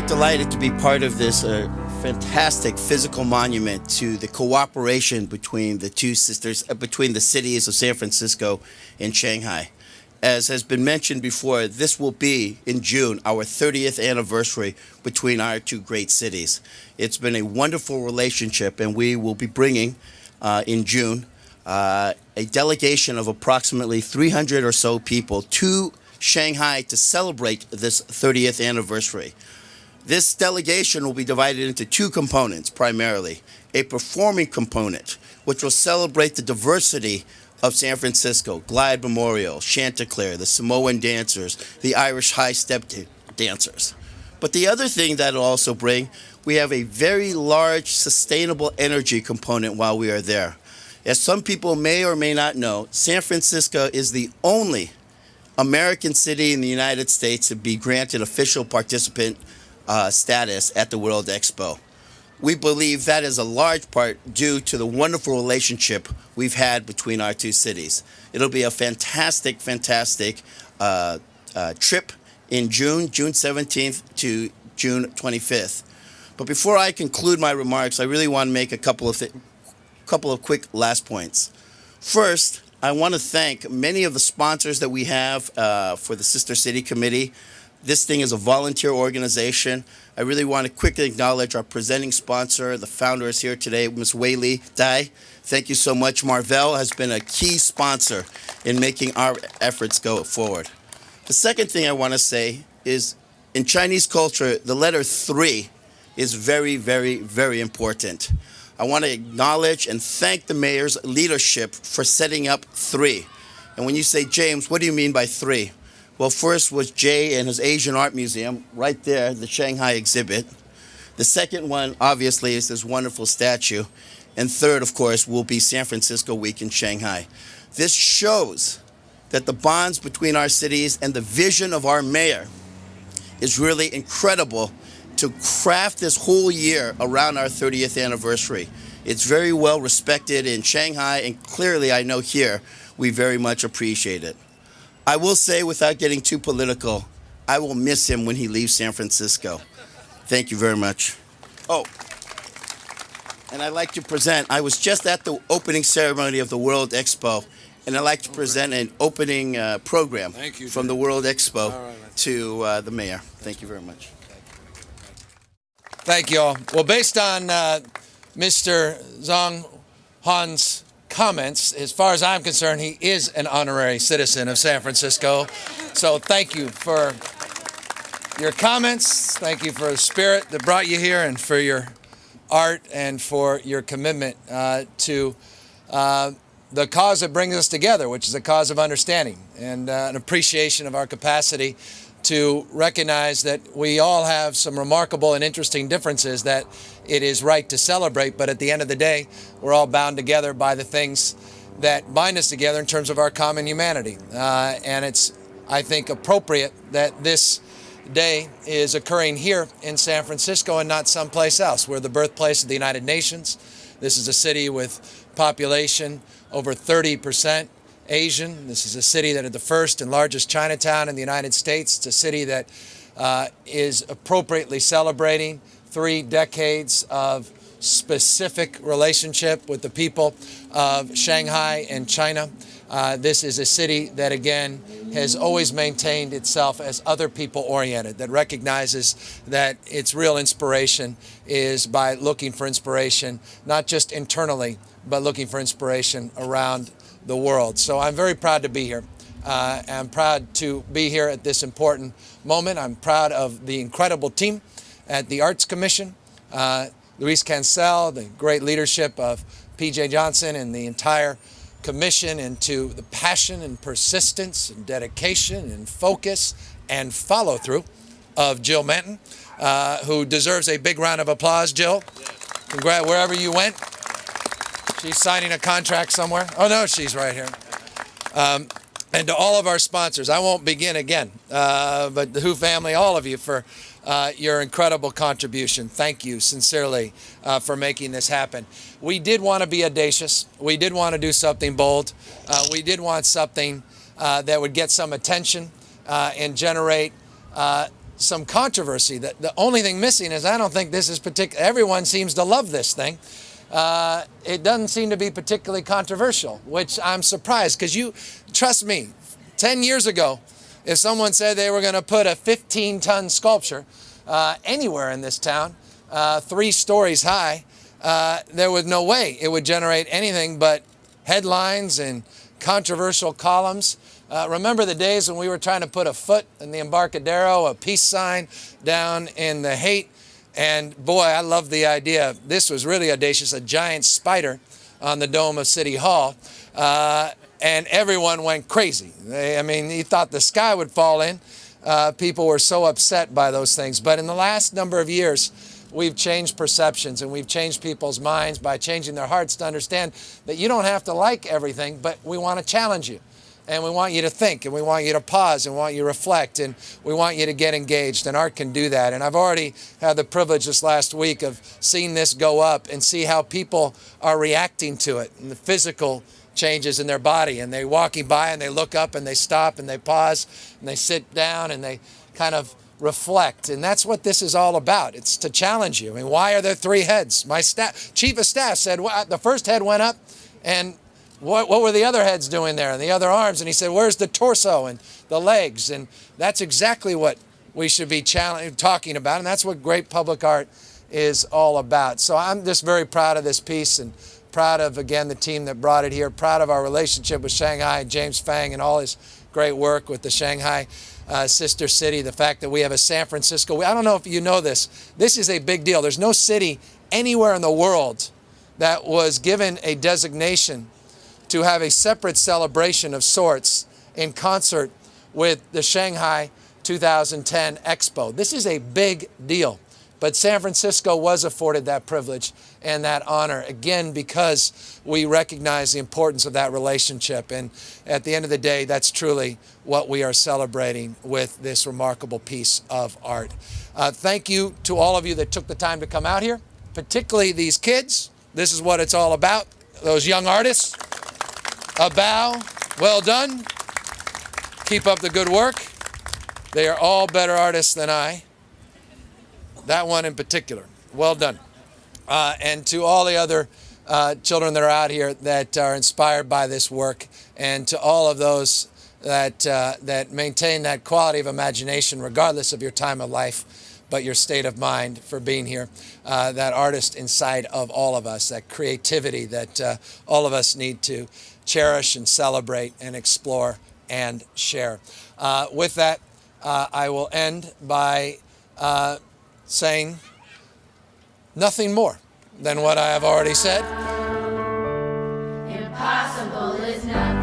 very delighted to be part of this fantastic physical monument to the cooperation between the two sisters, between the cities of San Francisco and Shanghai. As has been mentioned before, this will be, in June, our 30th anniversary between our two great cities. It's been a wonderful relationship, and we will be bringing, in June, a delegation of approximately 300 or so people to Shanghai to celebrate this 30th anniversary. This delegation will be divided into two components, primarily. A performing component, which will celebrate the diversity of San Francisco, Glide Memorial, Chanticleer, the Samoan dancers, the Irish high step dancers. But the other thing that it'll also bring, we have a very large sustainable energy component while we are there. As some people may or may not know, San Francisco is the only American city in the United States to be granted official participant status at the World Expo. We believe that is a large part due to the wonderful relationship we've had between our two cities. It'll be a fantastic trip in June 17th to June 25th. But before I conclude my remarks, I really want to make a couple of quick last points. First, I want to thank many of the sponsors that we have for the Sister City Committee. This thing is a volunteer organization. I really want to quickly acknowledge our presenting sponsor. The founder is here today, Ms. Wei-Li Dai. Thank you so much. Marvell has been a key sponsor in making our efforts go forward. The second thing I want to say is, in Chinese culture, the letter 3 is very, very, very important. I want to acknowledge and thank the mayor's leadership for setting up 3. And when you say, James, what do you mean by 3? Well, first was Jay and his Asian Art Museum, right there, the Shanghai exhibit. The second one, obviously, is this wonderful statue. And third, of course, will be San Francisco Week in Shanghai. This shows that the bonds between our cities and the vision of our mayor is really incredible to craft this whole year around our 30th anniversary. It's very well respected in Shanghai, and clearly, I know here, we very much appreciate it. I will say, without getting too political, I will miss him when he leaves San Francisco. Thank you very much. Oh, and I'd like to present, I was just at the opening ceremony of the World Expo, and I'd like to present an opening program from the World Expo to the mayor. Thank you very much. Thank you all. Well, based on Mr. Zhang Han's comments, as far as I'm concerned, he is an honorary citizen of San Francisco. So thank you for your comments. Thank you for the spirit that brought you here, and for your art, and for your commitment to the cause that brings us together, which is a cause of understanding and an appreciation of our capacity to recognize that we all have some remarkable and interesting differences that it is right to celebrate, but at the end of the day, we're all bound together by the things that bind us together in terms of our common humanity. And it's, I think, appropriate that this day is occurring here in San Francisco and not someplace else. We're the birthplace of the United Nations. This is a city with population over 30% Asian. This is a city that is the first and largest Chinatown in the United States. It's a city that is appropriately celebrating 3 decades of specific relationship with the people of Shanghai and China. This is a city that, again, has always maintained itself as other people oriented, that recognizes that its real inspiration is by looking for inspiration, not just internally, but looking for inspiration around the world. So I'm very proud to be here. I'm proud to be here at this important moment. I'm proud of the incredible team at the Arts Commission, Luis Cancel, the great leadership of P.J. Johnson and the entire commission, and to the passion and persistence and dedication and focus and follow-through of Jill Manton, who deserves a big round of applause. Jill, congrats wherever you went. She's signing a contract somewhere. Oh, no, she's right here. And to all of our sponsors, I won't begin again, but the Who family, all of you, for your incredible contribution. Thank you sincerely for making this happen. We did want to be audacious. We did want to do something bold. We did want something that would get some attention and generate some controversy. The only thing missing is I don't think this is particular. Everyone seems to love this thing. It doesn't seem to be particularly controversial, which I'm surprised, because trust me, 10 years ago, if someone said they were going to put a 15-ton sculpture anywhere in this town, 3 stories high, there was no way it would generate anything but headlines and controversial columns. Remember the days when we were trying to put a foot in the Embarcadero, a peace sign down in the Haight? And boy, I love the idea. This was really audacious, a giant spider on the dome of City Hall. And everyone went crazy. You thought the sky would fall in. People were so upset by those things. But in the last number of years, we've changed perceptions, and we've changed people's minds by changing their hearts to understand that you don't have to like everything, but we want to challenge you. And we want you to think, and we want you to pause, and we want you to reflect, and we want you to get engaged, and art can do that. And I've already had the privilege this last week of seeing this go up and see how people are reacting to it, and the physical changes in their body, and they're walking by and they look up and they stop and they pause and they sit down and they kind of reflect. And that's what this is all about. It's to challenge you. Why are there 3 heads? My chief of staff said, well, the first head went up, and what were the other heads doing there, and the other arms? And he said, where's the torso and the legs? And that's exactly what we should be talking about, and that's what great public art is all about. So I'm just very proud of this piece, and proud of, again, the team that brought it here, proud of our relationship with Shanghai, James Fang, and all his great work with the Shanghai sister city, the fact that we have a San Francisco. I don't know if you know this. This is a big deal. There's no city anywhere in the world that was given a designation to have a separate celebration of sorts in concert with the Shanghai 2010 Expo. This is a big deal. But San Francisco was afforded that privilege and that honor, again, because we recognize the importance of that relationship. And at the end of the day, that's truly what we are celebrating with this remarkable piece of art. Thank you to all of you that took the time to come out here, particularly these kids. This is what it's all about, those young artists. A bow, well done. Keep up the good work. They are all better artists than I. That one in particular, well done. And to all the other children that are out here that are inspired by this work, and to all of those that maintain that quality of imagination regardless of your time of life, but your state of mind, for being here. That artist inside of all of us, that creativity that all of us need to cherish and celebrate and explore and share. With that, I will end by saying nothing more than what I have already said. Impossible is nothing.